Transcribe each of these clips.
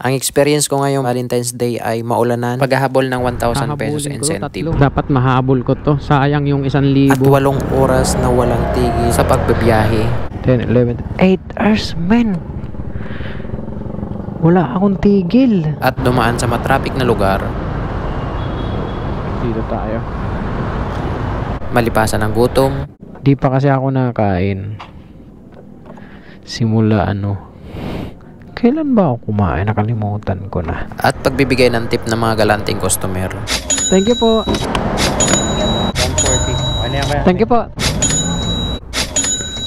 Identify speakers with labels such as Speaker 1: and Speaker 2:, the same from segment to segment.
Speaker 1: Ang experience ko ngayong Valentine's Day ay maulanan, paghahabol ng 1,000 pesos incentive.
Speaker 2: Dapat mahabol ko to. Sayang yung 1,000.
Speaker 1: At 8 oras na walang tigil sa pagbibiyahe.
Speaker 2: 10, 11, 8 hours, men. Wala akong tigil.
Speaker 1: At dumaan sa matraffic na lugar.
Speaker 2: Dito tayo.
Speaker 1: Malipasan ng gutom.
Speaker 2: Di pa kasi ako nakakain. Simula kailan ba ako kumain? Nakalimutan ko na.
Speaker 1: At pagbibigay ng tip ng mga galanting customer.
Speaker 2: Thank you po.
Speaker 3: 140. Ano yan kaya?
Speaker 2: Thank you po.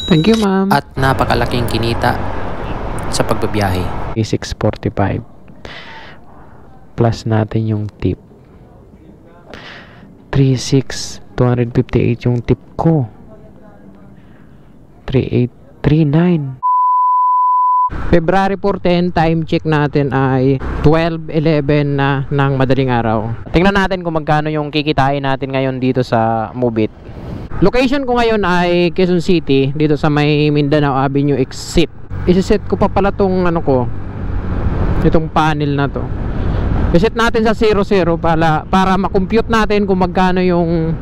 Speaker 2: Thank you, ma'am.
Speaker 1: At napakalaking kinita sa pagbibiyahe.
Speaker 2: 645 plus natin yung tip. 258 yung tip ko. 3839. February 14, time check natin ay 12:11 na ng madaling araw. Tingnan natin kung magkano yung kikitain natin ngayon dito sa Mubit. Location ko ngayon ay Quezon City, dito sa may Mindanao Avenue exit. Isiset ko pa pala tong itong panel na to. Iset natin sa 00 para makompute natin kung magkano yung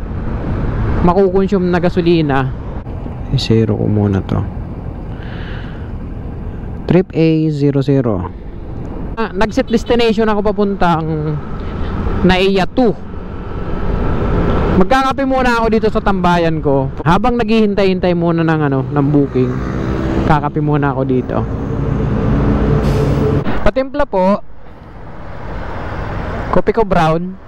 Speaker 2: makukonsume na gasolina. I-zero ko muna to. Trip A00. Nag-set destination ako papuntang Naiya 2. Magkakape muna ako dito sa tambayan ko. Habang naghihintay-hintay muna ng booking, kakape muna ako dito. Patimpla po. Kopi ko brown.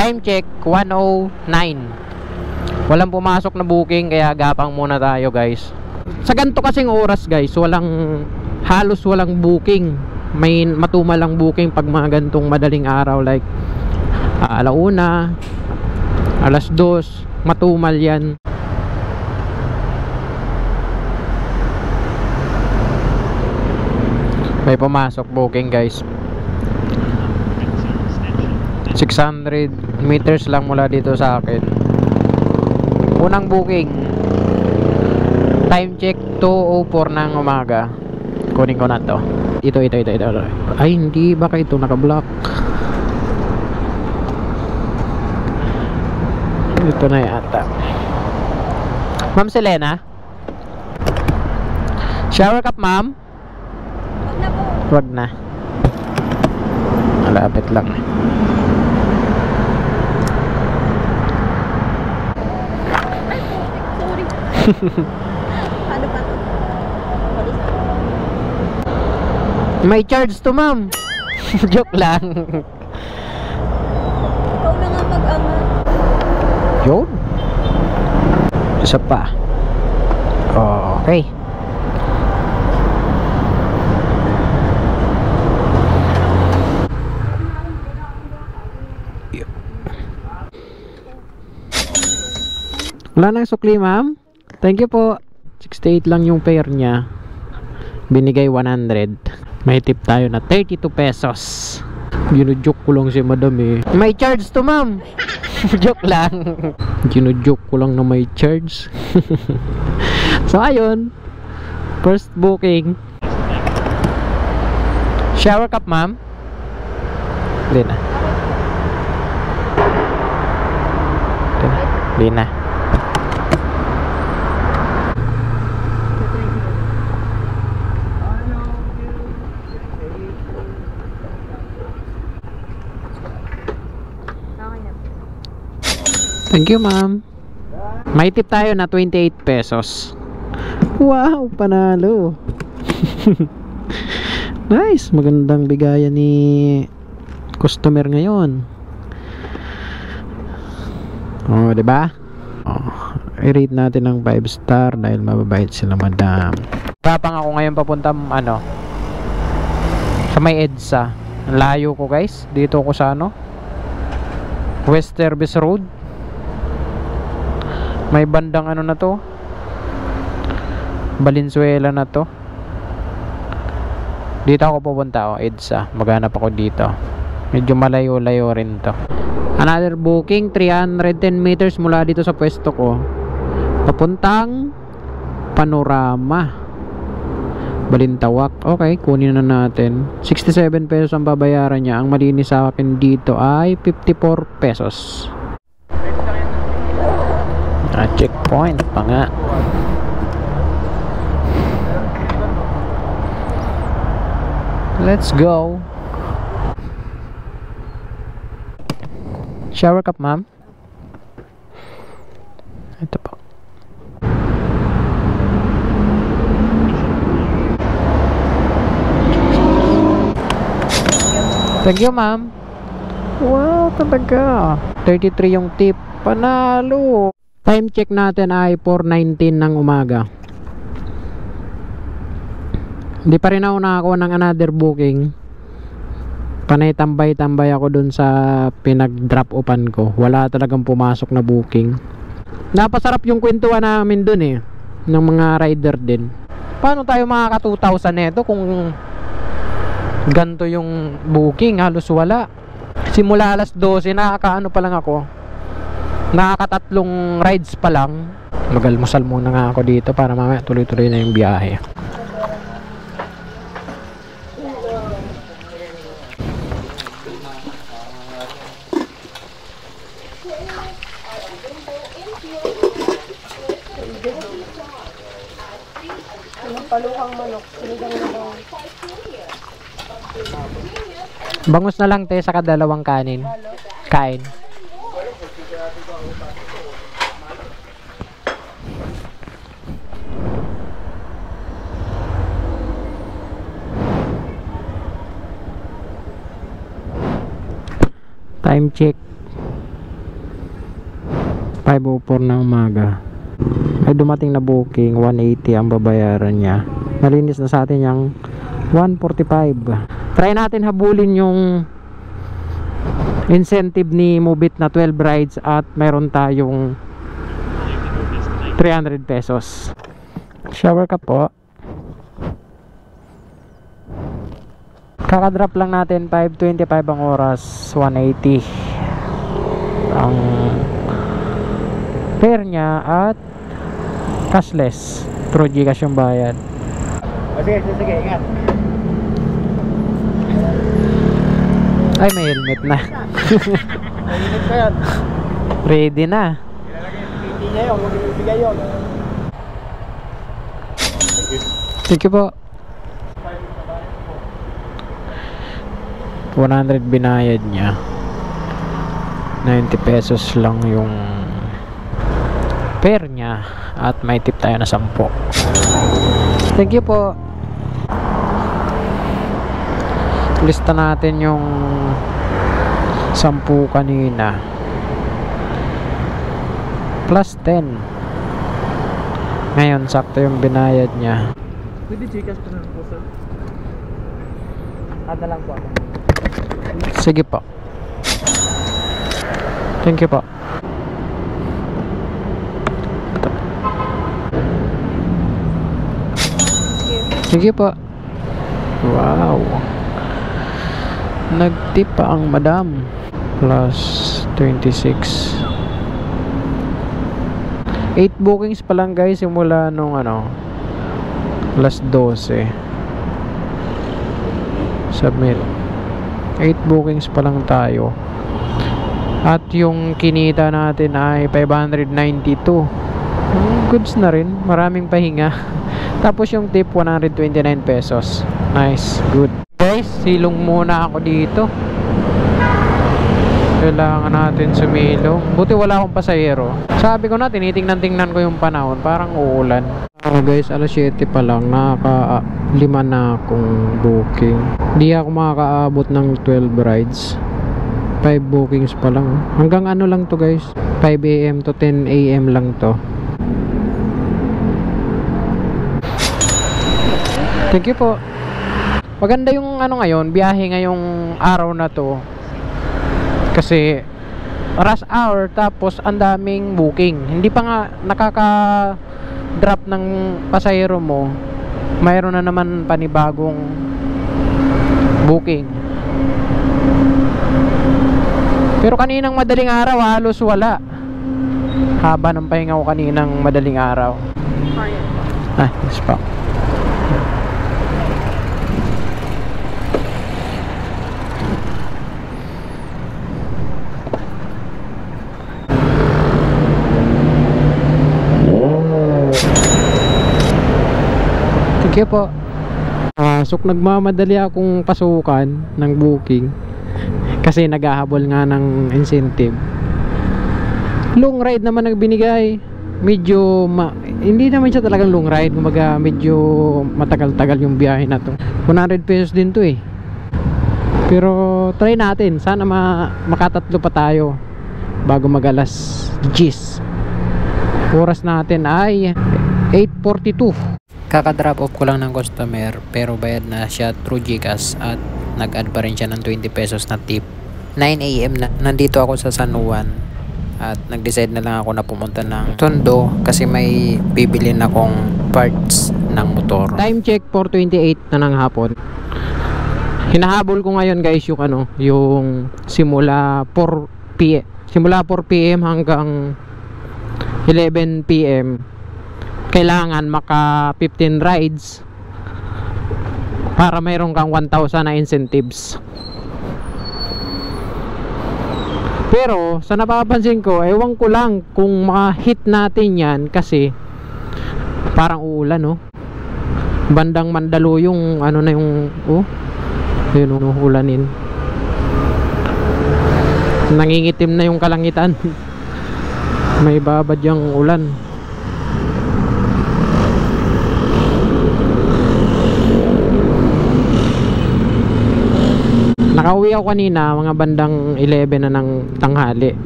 Speaker 2: Time check 1:09. Walang pumasok na booking kaya gapang muna tayo, guys. Sa ganito kasing oras, guys, halos walang booking. May matumal lang booking pag mga gantong madaling araw, like 1:00, 2:00, matumal yan. May pumasok booking, guys. 600 meters lang mula dito sa akin. Unang booking. Time check 2:04 ng umaga. Kunin ko na to. Ito. Ay, hindi. Baka ito naka-block. Ito na yata. Ma'am Selena? Shower cup, ma'am?
Speaker 4: Wag na po.
Speaker 2: Wag na. Malapit lang.
Speaker 4: Ano pa to?
Speaker 2: May charge to, ma'am. Joke lang.
Speaker 4: Ikaw na nga mag-angat.
Speaker 2: Yun. Isa pa. Okay. Wala nang sukli, ma'am. Thank you po. 68 lang yung fare niya. Binigay 100. May tip tayo na 32 pesos. Ginujoke ko lang si madam eh. May charge to, ma'am. Joke lang. Ginujoke ko lang na may charge. So ayun, first booking. Shower cup, ma'am. Hindi na. Hindi na. Thank you, ma'am. May tip tayo na 28 pesos. Wow, panalo. Nice, magandang bigayan ni customer ngayon. Oh, 'di ba? Oh, i-rate natin ng 5 star dahil mababait sila, madam. Papang ako ngayon papunta sa may EDSA. Ang layo ko, guys. Dito ko sa West Service Road. May bandang na to, Valenzuela na to. Dito ako pupunta, EDSA. Maghanap ako dito. Medyo malayo-layo rin to. Another booking, 310 meters mula dito sa pwesto ko. Papuntang Panorama, Balintawak. Okay, kunin na natin. 67 pesos ang babayaran niya. Ang malinis sa akin dito ay 54 pesos. Checkpoint pa nga. Let's go. Shower cup, ma'am. Ito po. Thank you, ma'am. Wow, talaga. 33 yung tip. Panalo. Time check natin ay 4:19 ng umaga. Hindi pa rin ako nakakuha ng another booking. Panay tambay-tambay ako dun sa pinag-drop upan ko. Wala talagang pumasok na booking. Napasarap yung kwentuhan namin dun eh, ng mga rider din. Paano tayo makaka 2,000 neto kung ganto yung booking? Halos wala. Simula alas 12, nakakaano pa lang ako, nakakatatlong rides pa lang. Magalmusal muna nga ako dito para mamaya tuloy-tuloy na yung biyahe.
Speaker 4: Palukang manok. Sinigang na daw.
Speaker 2: Bangus na lang te, saka dalawang kanin. Kain. Time check 5:04 na umaga. Ay dumating na booking, 180 ang babayaran niya. Malinis na sa atin yung 145. Try natin habulin yung incentive ni Mubit na 12 rides at meron tayong 300 pesos. Shower ka po. Kakadrop lang natin, 5:25 ang oras, 180 ang fare niya at cashless, through Gcash yung bayad. Sige, ingat. Ay, may helmet na.
Speaker 3: Helmet pa yan.
Speaker 2: Ready na.
Speaker 3: Ilalagay sa PT niya yun, huwag ibigay yun.
Speaker 2: Thank you po. 100 binayad niya. 90 pesos lang yung fare niya at may tip tayo na 10. Thank you po. Lista natin yung 10 kanina plus 10. Ngayon sakto yung binayad niya.
Speaker 3: Pwede Gcash pa na po, sir? Ada lang po ako.
Speaker 2: Sige po. Thank you po. Sige po. Wow. Nagtip pa ang madam. Plus 26. 8 bookings pa lang guys simula nung plus 12. Submit. 8 bookings pa lang tayo. At yung kinita natin ay 592. Goods na rin. Maraming pahinga. Tapos yung tip 129 pesos. Nice, good. Guys, silong muna ako dito. Kailangan natin sumilong. Buti wala akong pasahero. Sabi ko na, tinitingnan-tingnan ko yung panahon. Parang uulan. Guys, alas 7 pa lang. Nakaka-5 na akong booking. Hindi ako makakaabot ng 12 rides. 5 bookings pa lang. Hanggang ano lang to guys, 5 AM to 10 AM lang to. Thank you po. Maganda yung ngayon, biyahe ngayong araw na to. Kasi rush hour tapos ang daming booking. Hindi pa nga drop ng pasahero mo, mayroon na naman panibagong booking. Pero kaninang madaling araw halos wala. Haba ng pahinga ko kaninang madaling araw. Yes pa. Sige po. Nagmamadali akong pasukan ng booking kasi naghahabol nga ng incentive. Long ride naman ang binigay. Medyo hindi naman siya talagang long ride, kumbaga medyo matagal-tagal yung biyahe na to. 100 pesos din to eh. Pero try natin, sana makatatlo pa tayo bago mag-alas 10. Oras natin ay 8:42.
Speaker 1: Kaka-drop off ko lang ng customer pero bayad na siya through GCash at nag-add pa rin siya ng 20 pesos na tip. 9 AM na nandito ako sa San Juan at nag-decide na lang ako na pumunta ng Tondo kasi may bibilin akong parts ng motor.
Speaker 2: Time check 4:28 na ng hapon. Hinahabol ko ngayon guys yung simula 4 PM hanggang 11 PM. Kailangan maka 15 rides para mayroon kang 1,000 na incentives. Pero sa napapansin ko, ewan ko lang kung maka-hit natin yan kasi parang uulan bandang Mandaluyong na yung yun ulanin. Nangingitim na yung kalangitan. May babad yung ulan. Nakauwi ako kanina mga bandang 11 na ng tanghali.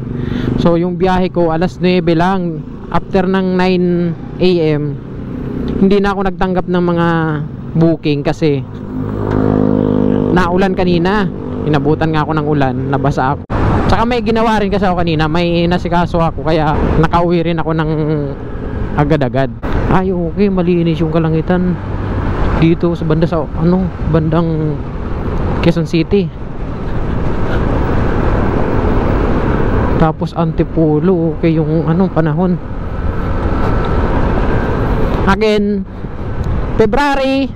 Speaker 2: So yung biyahe ko alas 9 lang. After ng 9 AM hindi na ako nagtanggap ng mga booking kasi naulan kanina. Inabutan nga ako ng ulan, nabasa ako. Tsaka may ginawa rin kasi ako kanina, may nasikaso ako kaya nakauwi rin ako ng agad-agad. Ay okay, malinis yung kalangitan dito sa banda sa bandang Quezon City. Tapos Antipolo, okay yung panahon. Again, February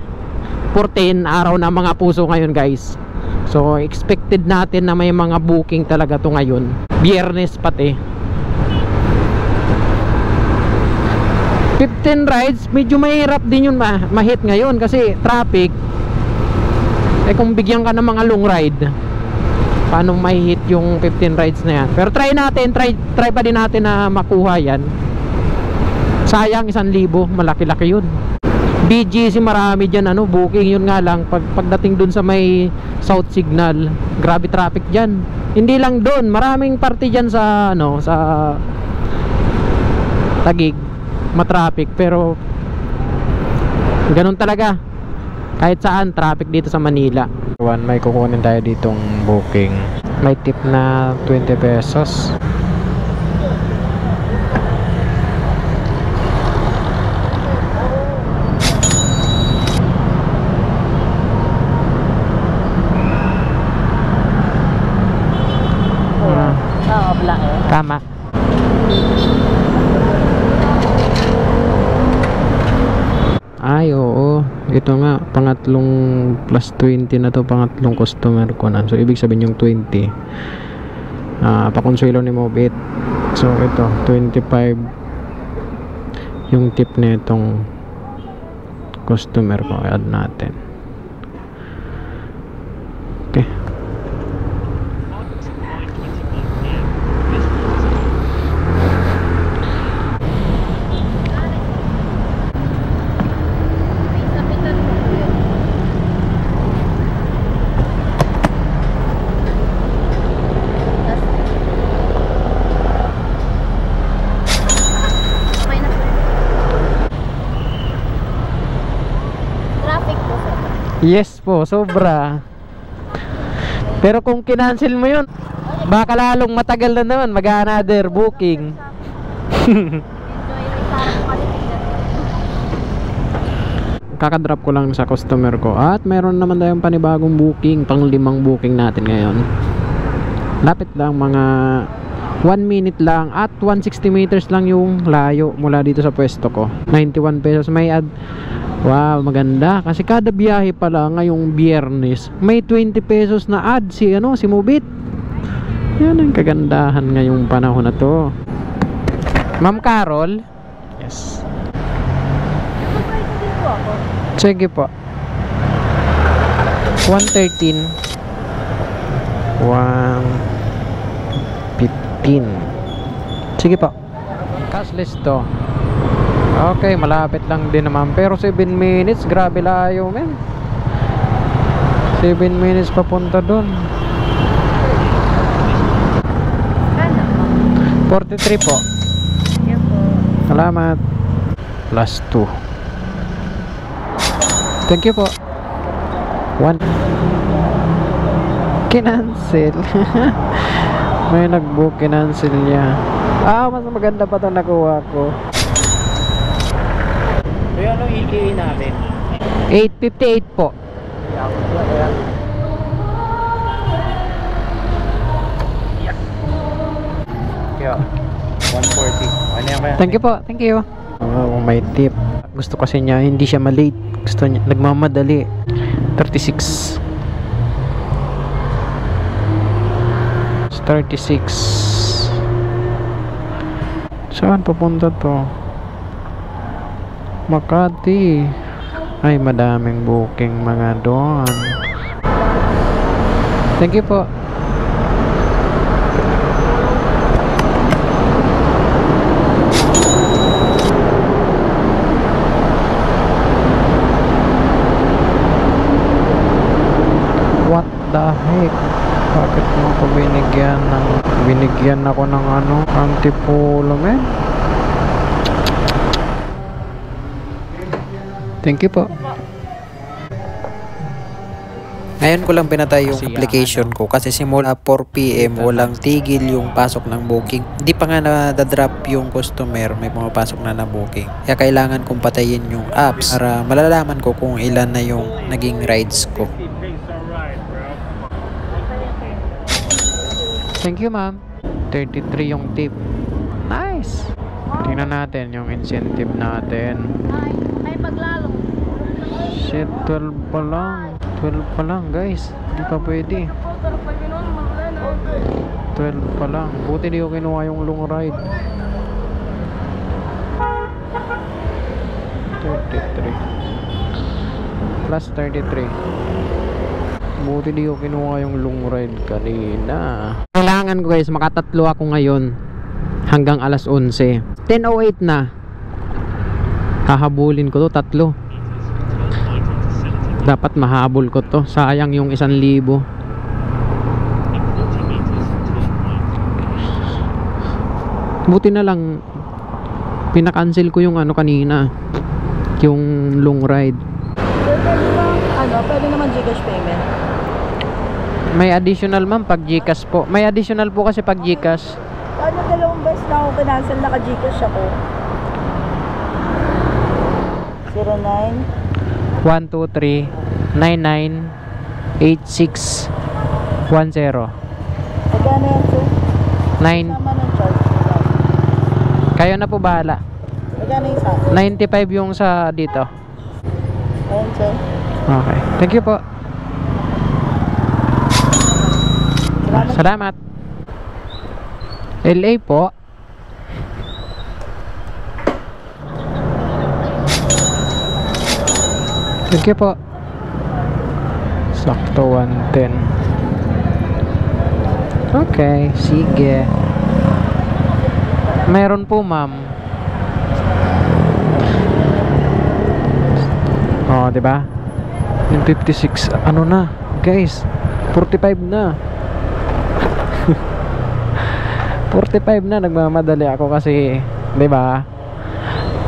Speaker 2: 14, araw na mga puso ngayon guys. So expected natin na may mga booking talaga to ngayon. Biyernes pati. 15 rides, medyo mahirap din yun ma-hit ngayon kasi traffic. Kung bigyan ka ng mga long ride, paano may hit yung 15 rides na yan? Pero try natin, try pa din natin na makuha yan. Sayang 1,000, malaki-laki yun. BGC marami dyan booking, yun nga lang pagdating dun sa may South Signal, grabe traffic dyan. Hindi lang dun, maraming party dyan sa sa Taguig, matraffic. Pero ganun talaga, kahit saan traffic dito sa Manila. May kukunin tayo ditong booking. May tip na 20 pesos. Tama. Ay oo, ito nga pangatlong plus 20 na to, pangatlong customer ko na. So ibig sabihin yung 20 pakonsuelo ni Mobit. So ito 25 yung tip na itong customer ko. Add natin. Okay. Yes po, sobra. Pero kung kinancel mo yun, baka lalong matagal na naman mag-another booking. kakadrop ko lang sa customer ko. At mayroon naman tayong panibagong booking, pang 5 booking natin ngayon. Lapit lang, mga 1 minute lang at 160 meters lang yung layo mula dito sa pwesto ko. 91 pesos may add. Wow, maganda kasi kada biyahe pala ngayong Biyernes may 20 pesos na add si Mubit. Yan ang kagandahan ngayong panahon na to. Ma'am Carol? Yes. Sige po. 113 115. Sige po. Cashless to. Okay, malapit lang din naman. Pero 7 minutes, grabe layo, men. 7 minutes papunta doon. 43 po. Salamat. Plus 2. Thank you po. 1. Kinancel. May nag-book, kinancel niya. Mas maganda pa itong nakuha ko.
Speaker 3: So yun ang ETA natin.
Speaker 2: 8:58 po.
Speaker 3: Kaya 140. Ano yan ba?
Speaker 2: Thank you po, thank you. May tip. Gusto kasi niya hindi siya malate. Gusto niya nagmamadali. 36. 36. Saan papunta to? Makati. Ay, madaming booking mga doon. Thank you po. What the heck? Bakit mo ako binigyan ako ng antipolo, men? Thank you po.
Speaker 1: Ngayon ko lang pinatay yung application ko kasi simula 4 PM walang tigil yung pasok ng booking. Hindi pa nga na-drop yung customer, may pumapasok na booking. Kaya kailangan kong patayin yung apps para malalaman ko kung ilan na yung naging rides ko.
Speaker 2: Thank you, ma'am. 33 yung tip. Nice. Tingnan natin yung incentive natin.
Speaker 4: Ay paglalo.
Speaker 2: Shit, 12 pa lang. 12 pa lang, guys. Hindi pa pwede. 12 pa lang. Buti di ko kinuha yung long ride. 33 plus 33. Buti di ko kinuha yung long ride kanina. Kailangan ko, guys, makatatlo ako ngayon hanggang alas 11. 10:08 na. Hahabulin ko to, tatlo. Dapat mahabol ko to. Sayang yung 1,000. Buti na lang pinakancel ko yung kanina, yung long ride.
Speaker 4: Pwede naman Gcash payment.
Speaker 2: May additional, ma'am, pag Gcash po. May additional po kasi pag Gcash.
Speaker 4: Paano dalawang beses na ako kinancel, naka-Gcash ako? 09
Speaker 2: 123 99 86 10.
Speaker 4: Magkano yan, sir?
Speaker 2: 9.
Speaker 4: Tama ng charge.
Speaker 2: Kayo na po bahala.
Speaker 4: Magkano yung sa?
Speaker 2: 95 yung sa dito.
Speaker 4: Ayan, sir.
Speaker 2: Okay. Thank you po. Salamat. LA po. Thank you po. Sakto 110. Okay, sige. Meron po, ma'am. Oh, 'di ba? Yung 56 ano na, guys? 45 na. 45 na, nagmamadali ako kasi, 'di ba?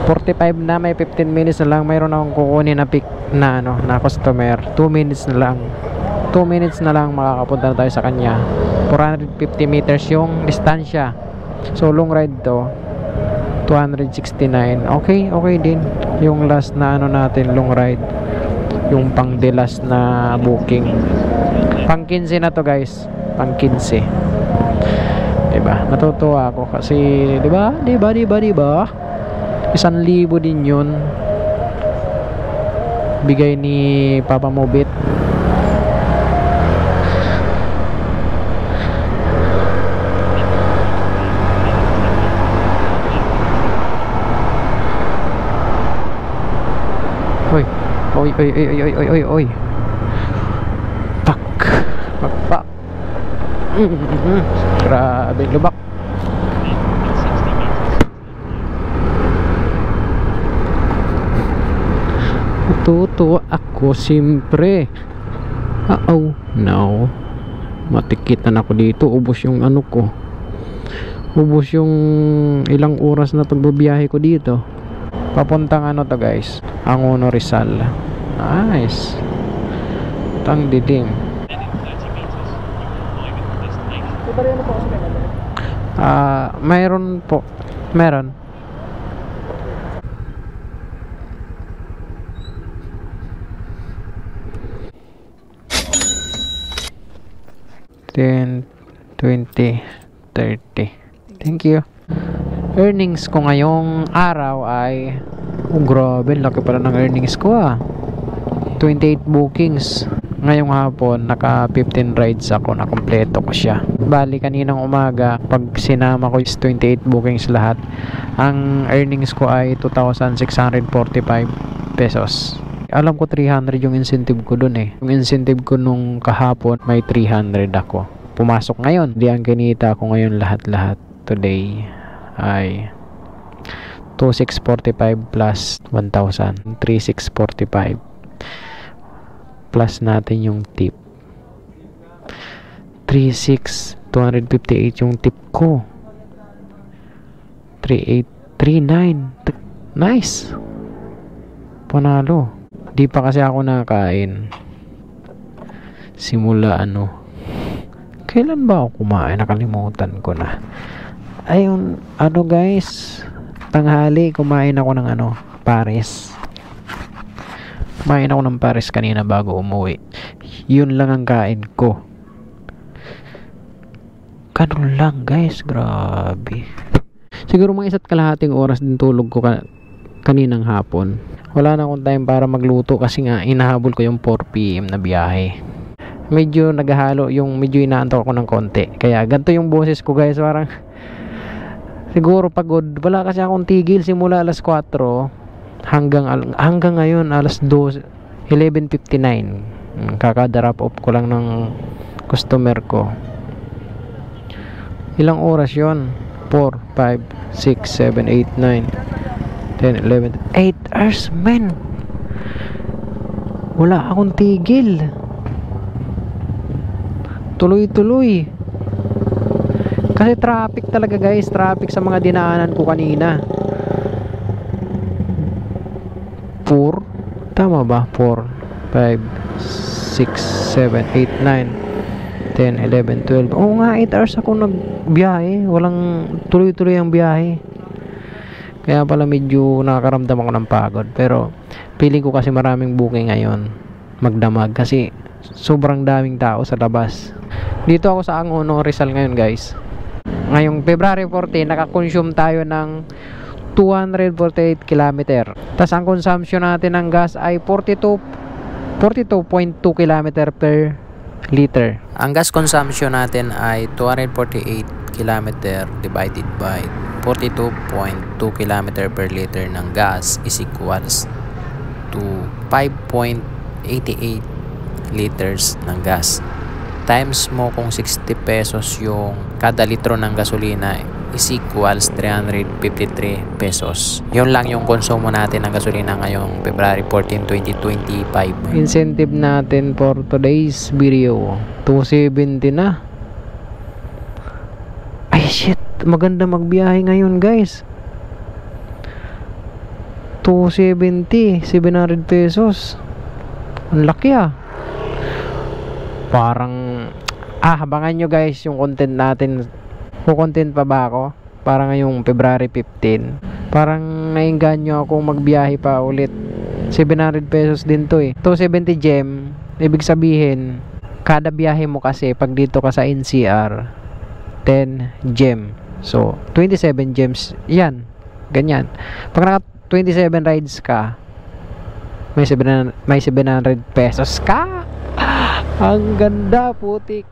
Speaker 2: 45 na, may 15 minutes na lang. Mayroon akong kukunin na pick na na customer. 2 minutes na lang. 2 minutes na lang makakapunta na tayo sa kanya. 450 meters yung distansya. So long ride to. 269. Okay, okay din. yung last na ano natin, long ride. Yung pang the last na booking. Pang 15 na to guys. Pang 15. Diba? Natutuwa ako kasi, diba? 1,000 din yun. Bigay ni Papa Mobit. Oy. Pak. Grabe lubak. Natutuwa ako siyempre. No. Matikitan ako dito. Ubos yung ano ko. Ubos yung ilang oras na pagbabiyahe ko dito. Papuntang ano to guys, Angono Rizal. Nice. Tang didim. Mayroon po. Meron. $10, $20, $30. Thank you. Earnings ko ngayong araw ay grabe, laki pala ng earnings ko 28 bookings. Ngayong hapon naka 15 rides ako, na kompleto ko siya. Bali kaninang umaga pag sinama ko is 28 bookings lahat. Ang earnings ko ay 2,645 pesos. Alam ko 300 yung incentive ko dun Yung incentive ko nung kahapon may 300 ako. Pumasok ngayon. Di ang kinita ko ngayon lahat-lahat today ay 2,645 plus 1,000, 3,645 plus natin yung tip 3,6,258 yung tip ko. 3,839. Nice, panalo. Di pa kasi ako nakain simula kailan ba ako kumain, nakalimutan ko na. Ayun, guys, tanghali kumain ako ng Paris. Kumain ako ng Paris kanina bago umuwi. Yun lang ang kain ko. Ganun lang guys, grabe. Siguro mga 1.5 oras din tulog ko kaninang hapon. Wala na akong time para magluto kasi nga inahabol ko yung 4 PM na biyahe. Medyo naghahalo medyo inaantok ako ng konti. Kaya ganito yung boses ko guys, parang siguro pagod. Wala kasi akong tigil simula alas 4 hanggang ngayon alas 2, 11:59. Kaka-drop off ko lang ng customer ko. Ilang oras yon? 4, 5, 6, 7, 8, 9, 10, 11, 8 hours men. Wala akong tigil. Tuloy-tuloy. Kasi traffic talaga guys, traffic sa mga dinaanan ko kanina. 4, tama ba? 4, 5, 6, 7, 8, 9, 10, 11, 12. Oo nga, 8 hours ako nagbiyahe. Walang tuloy-tuloy ang biyahe. Kaya pala medyo nakakaramdam ako ng pagod. Pero feeling ko kasi maraming booking ngayon magdamag kasi sobrang daming tao sa labas. Dito ako sa Angono Rizal ngayon guys. Ngayong February 14 nakakonsume tayo ng 248 km. Tapos ang consumption natin ng gas ay 42.2 km per liter.
Speaker 1: Ang gas consumption natin ay 248 km divided by 42.2 km per liter ng gas is equals to 5.88 liters ng gas. Times mo kung 60 pesos yung kada litro ng gasolina is equals 353 pesos. Yun lang yung konsumo natin ng gasolina ngayong February 14, 2025.
Speaker 2: Incentive natin for today's video 270 na. Ay shit, maganda magbiyahe ngayon guys. 270, 700 pesos. Ang laki Parang abangan nyo guys yung content natin. Kukontent pa ba ako? Para ngayong February 15 Parang nainganyo akong magbiyahe pa ulit. 700 pesos din to eh. 270 gem, ibig sabihin, kada biyahe mo kasi pag dito ka sa NCR, 10 gem. So, 27 gems. Yan. Ganyan. Pag naka 27 rides ka, may 700 pesos ka. Ang ganda, putik.